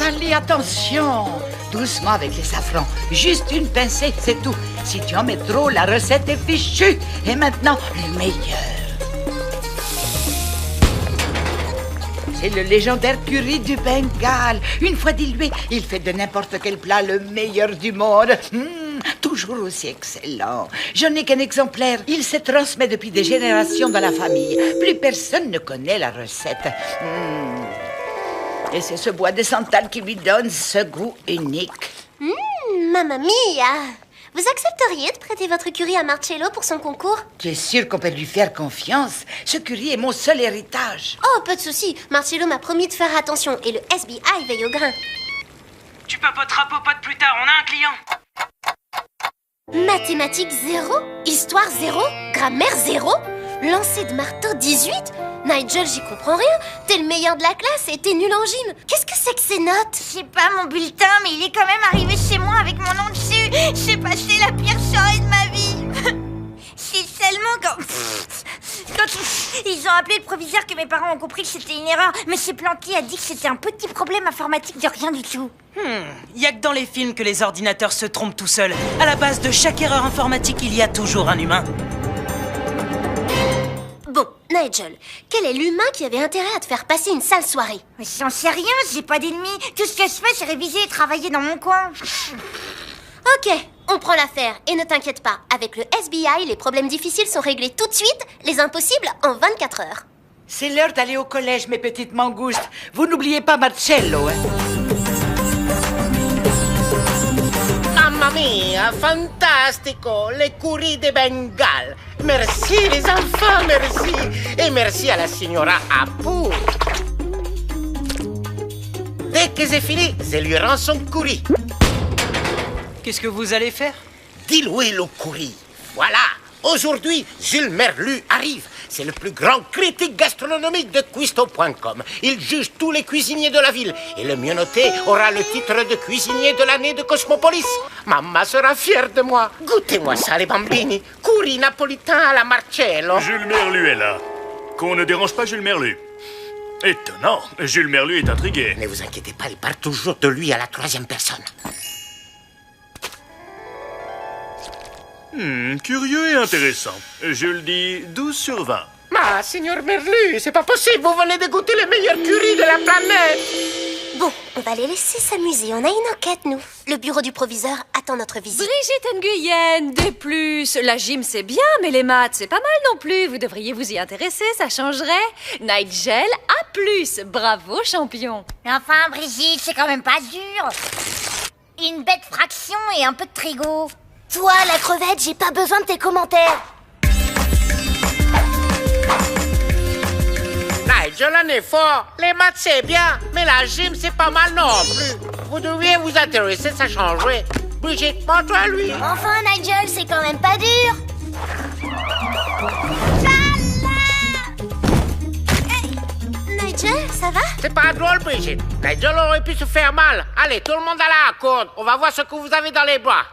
Sally, attention! Doucement avec les safrans. Juste une pincée, c'est tout. Si tu en mets trop, la recette est fichue. Et maintenant, le meilleur. C'est le légendaire curry du Bengale. Une fois dilué, il fait de n'importe quel plat le meilleur du monde. Toujours aussi excellent. Je n'ai qu'un exemplaire. Il se transmet depuis des générations dans la famille. Plus personne ne connaît la recette. Et c'est ce bois de santal qui lui donne ce goût unique. Mamma mia! Vous accepteriez de prêter votre curry à Marcello pour son concours? Tu es sûr qu'on peut lui faire confiance? Ce curry est mon seul héritage. Oh, pas de souci. Marcello m'a promis de faire attention et le SBI veille au grain. Tu papoteras popote plus tard, on a un client. Mathématiques 0, histoire 0, grammaire 0, lancer de marteau 18. Nigel, j'y comprends rien. T'es le meilleur de la classe et t'es nul en gym. Qu'est-ce que c'est que ces notes? Je sais pas mon bulletin, mais il est quand même arrivé chez moi avec mon nom dessus. J'ai passé la pire soirée de ma vie. C'est seulement quand ils ont appelé le proviseur que mes parents ont compris que c'était une erreur. Monsieur Planty a dit que c'était un petit problème informatique de rien du tout. Y a que dans les films que les ordinateurs se trompent tout seuls. À la base de chaque erreur informatique, il y a toujours un humain. Bon, Nigel, quel est l'humain qui avait intérêt à te faire passer une sale soirée? Mais j'en sais rien, j'ai pas d'ennemis. Tout ce que je fais, c'est réviser et travailler dans mon coin. Ok, on prend l'affaire. Et ne t'inquiète pas, avec le SBI, les problèmes difficiles sont réglés tout de suite, les impossibles en 24 heures. C'est l'heure d'aller au collège, mes petites mangoustes. Vous n'oubliez pas Marcello, hein? Mamma mia, fantastico, le curry de Bengale. Merci les enfants, merci. Et merci à la signora Apu. Dès que c'est fini, je lui rends son curry. Qu'est-ce que vous allez faire? Diluer le curry. Voilà, aujourd'hui, Jules Merlu arrive. C'est le plus grand critique gastronomique de Cuisto.com. Il juge tous les cuisiniers de la ville. Et le mieux noté aura le titre de cuisinier de l'année de Cosmopolis. Maman sera fière de moi. Goûtez-moi ça, les bambini. Curry napolitain à la Marcello. Jules Merlu est là. Qu'on ne dérange pas Jules Merlu. Étonnant, Jules Merlu est intrigué. Ne vous inquiétez pas, il parle toujours de lui à la troisième personne. Curieux et intéressant. Je le dis 12 sur 20. Ah, signor Merlu, c'est pas possible. Vous venez de goûter le meilleur curry de la planète. Bon, on va les laisser s'amuser. On a une enquête, nous. Le bureau du proviseur attend notre visite. Brigitte Nguyen, D+. La gym, c'est bien, mais les maths, c'est pas mal non plus. Vous devriez vous y intéresser, ça changerait. Nigel, A+. Bravo, champion. Mais enfin, Brigitte, c'est quand même pas dur. Une bête fraction et un peu de trigo. Toi, la crevette, j'ai pas besoin de tes commentaires. Nigel en est fort. Les maths, c'est bien, mais la gym, c'est pas mal non plus. Vous devriez vous intéresser, ça changerait. Brigitte, montre-toi à lui. Enfin, Nigel, c'est quand même pas dur. Nigel, ça va? C'est pas drôle, Brigitte. Nigel aurait pu se faire mal. Allez, tout le monde à la corde. On va voir ce que vous avez dans les bras.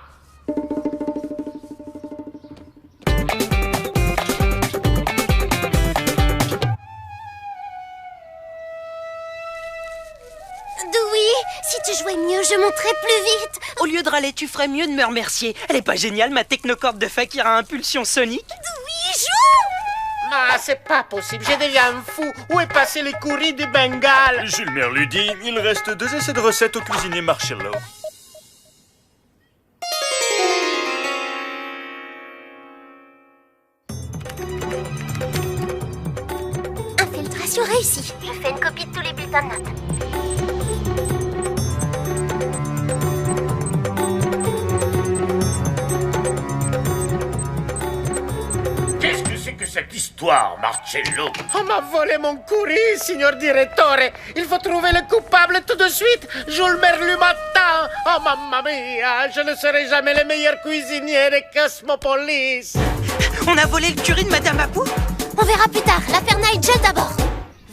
Dewey, si tu jouais mieux, je monterais plus vite. Au lieu de râler, tu ferais mieux de me remercier. Elle est pas géniale, ma technocorde de fakir à impulsion sonique? Dewey, joue! Ah, c'est pas possible, je deviens fou. Où est passé le curry du Bengale? Jules Merlu dit il reste 2 essais de recettes au cuisinier Marcello. Infiltration réussie. Je fais une copie de tous les bulletins de notes. Qu'est-ce que c'est que cette histoire, Marcello? On m'a volé mon curry, signor direttore. Il faut trouver le coupable tout de suite. Jules Merlu m'attend. Oh, mamma mia, je ne serai jamais le meilleur cuisinier de Cosmopolis. On a volé le curry de Madame Apou? On verra plus tard. L'affaire Nigel d'abord.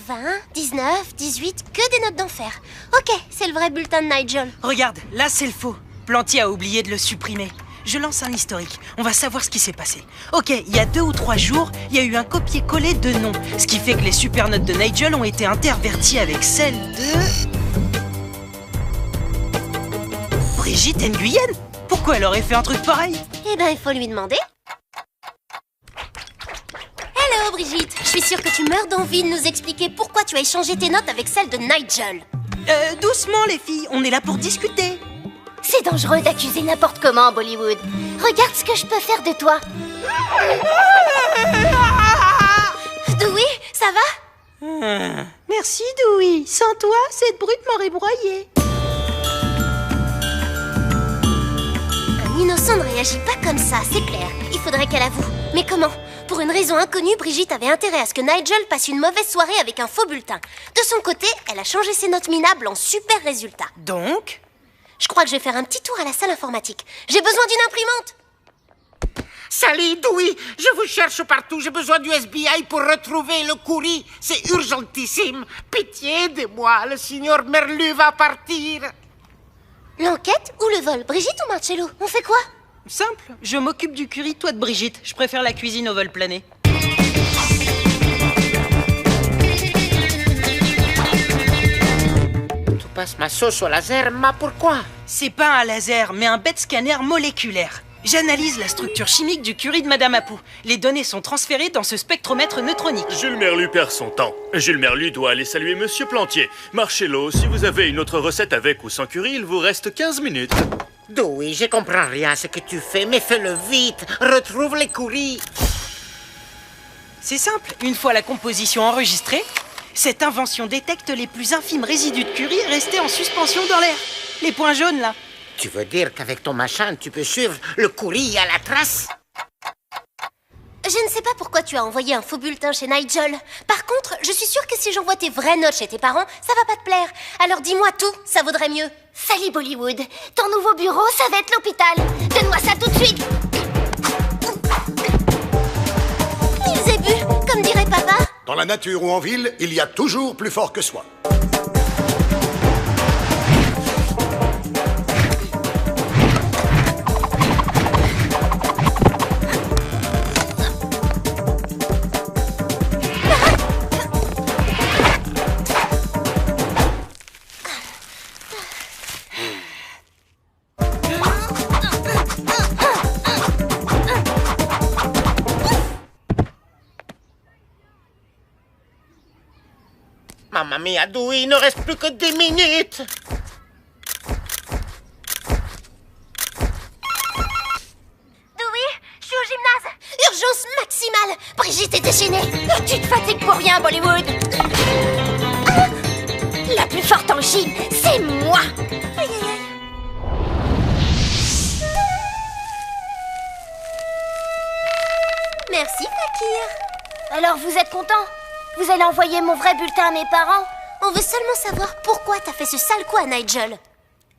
20, 19, 18, que des notes d'enfer. Ok, c'est le vrai bulletin de Nigel. Regarde, là c'est le faux. Planty a oublié de le supprimer. Je lance un historique, on va savoir ce qui s'est passé. Ok, il y a 2 ou 3 jours, il y a eu un copier-coller de noms, ce qui fait que les super notes de Nigel ont été interverties avec celles de... Brigitte Nguyen? Pourquoi elle aurait fait un truc pareil? Eh ben, il faut lui demander. Hello, Brigitte. Je suis sûre que tu meurs d'envie de nous expliquer pourquoi tu as échangé tes notes avec celles de Nigel. Doucement, les filles, on est là pour discuter. C'est dangereux d'accuser n'importe comment, Bollywood. Regarde ce que je peux faire de toi. Dewey, ça va? Merci, Dewey. Sans toi, cette brute m'aurait broyé. Un innocent ne réagit pas comme ça, c'est clair. Il faudrait qu'elle avoue. Mais comment? Pour une raison inconnue, Brigitte avait intérêt à ce que Nigel passe une mauvaise soirée avec un faux bulletin. De son côté, elle a changé ses notes minables en super résultats. Donc? Je crois que je vais faire un petit tour à la salle informatique. J'ai besoin d'une imprimante. Salut, Dewey. Je vous cherche partout. J'ai besoin du FBI pour retrouver le courrier. C'est urgentissime. Pitié de moi. Le signor Merlu va partir. L'enquête ou le vol? Brigitte ou Marcello? On fait quoi? Simple, je m'occupe du curry, toi de Brigitte. Je préfère la cuisine au vol plané. Tu passes ma sauce au laser, mais pourquoi? C'est pas un laser, mais un bête scanner moléculaire. J'analyse la structure chimique du curry de Madame Apou. Les données sont transférées dans ce spectromètre neutronique. Jules Merlu perd son temps. Jules Merlu doit aller saluer Monsieur Plantier. Marcello, si vous avez une autre recette avec ou sans curry, il vous reste 15 minutes. Dewey, je comprends rien à ce que tu fais, mais fais-le vite. Retrouve les courriers. C'est simple, une fois la composition enregistrée, cette invention détecte les plus infimes résidus de curry restés en suspension dans l'air. Les points jaunes, là. Tu veux dire qu'avec ton machin, tu peux suivre le courrier à la trace? Je ne sais pas pourquoi tu as envoyé un faux bulletin chez Nigel. Par contre, je suis sûre que si j'envoie tes vraies notes chez tes parents, ça va pas te plaire. Alors dis-moi tout, ça vaudrait mieux. Salut Bollywood. Ton nouveau bureau, ça va être l'hôpital. Donne-moi ça tout de suite. Ils aient bu, comme dirait papa. Dans la nature ou en ville, il y a toujours plus fort que soi. Mamma mia, Dewey, il ne reste plus que 10 minutes. Dewey, je suis au gymnase. Urgence maximale. Brigitte est déchaînée. Tu te fatigues pour rien, Bollywood. Ah, la plus forte en gym, c'est moi. Aïe, aïe, aïe. Merci, Fakir. Alors, vous êtes content? Vous allez envoyer mon vrai bulletin à mes parents? On veut seulement savoir pourquoi t'as fait ce sale coup à Nigel.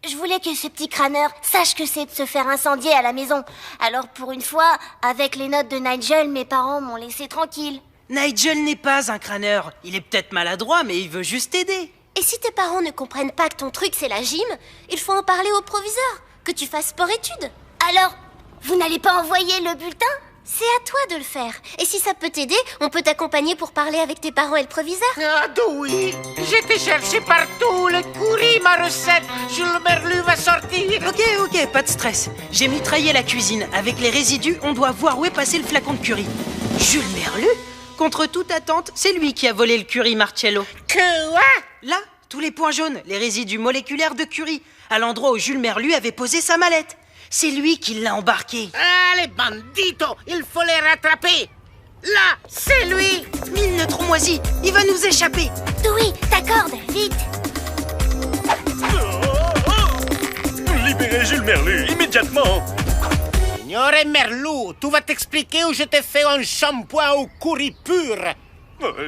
Je voulais que ce petit crâneur sache que c'est de se faire incendier à la maison. Alors pour une fois, avec les notes de Nigel, mes parents m'ont laissé tranquille. Nigel n'est pas un crâneur. Il est peut-être maladroit, mais il veut juste t'aider. Et si tes parents ne comprennent pas que ton truc c'est la gym, il faut en parler au proviseur. Que tu fasses sport-études. Alors, vous n'allez pas envoyer le bulletin? C'est à toi de le faire. Et si ça peut t'aider, on peut t'accompagner pour parler avec tes parents et le proviseur. Ah, Dewey, j'ai été chercher partout. Le courrier, ma recette. Jules Merlu va sortir. Ok, pas de stress. J'ai mitraillé la cuisine. Avec les résidus, on doit voir où est passé le flacon de curry. Jules Merlu? Contre toute attente, c'est lui qui a volé le curry Marcello. Quoi? Là, tous les points jaunes, les résidus moléculaires de curry, à l'endroit où Jules Merlu avait posé sa mallette. C'est lui qui l'a embarqué. Ah, les banditos, il faut les rattraper. Là, c'est lui. Mine notre moisi, il va nous échapper. Dewey, ta corde, vite. Libérez Jules Merlu, immédiatement. Signore Merlu, tu vas t'expliquer où je t'ai fait un shampoing au curry pur.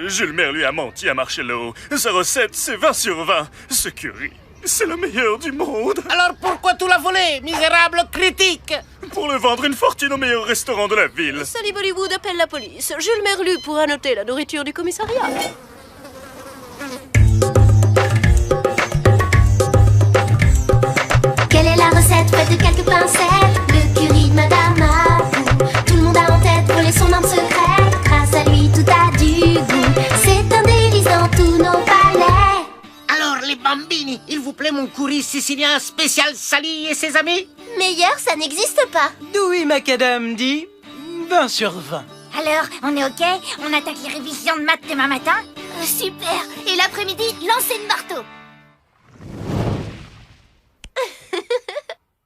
Jules Merlu a menti à Marcello. Sa recette, c'est 20 sur 20. Ce curry, c'est le meilleur du monde. Alors pourquoi tu l'as volé, misérable critique? Pour le vendre une fortune au meilleur restaurant de la ville. Sally Bollywood appelle la police. Jules Merlu pourra noter la nourriture du commissariat. Quelle est la recette faite de quelques pincettes? Le curry de Madame Apou. Tout le monde a en tête volé son arme secrète. Grâce à lui, tout a du goût. C'est un délice dans tous nos palais. Alors les bambini, il vous plaît mon curry sicilien spécial Sally et ses amis? Meilleur, ça n'existe pas. Dewey Macadam dit 20 sur 20. Alors, on est ok? On attaque les révisions de maths demain matin? Super. Et l'après-midi, lancer de marteau.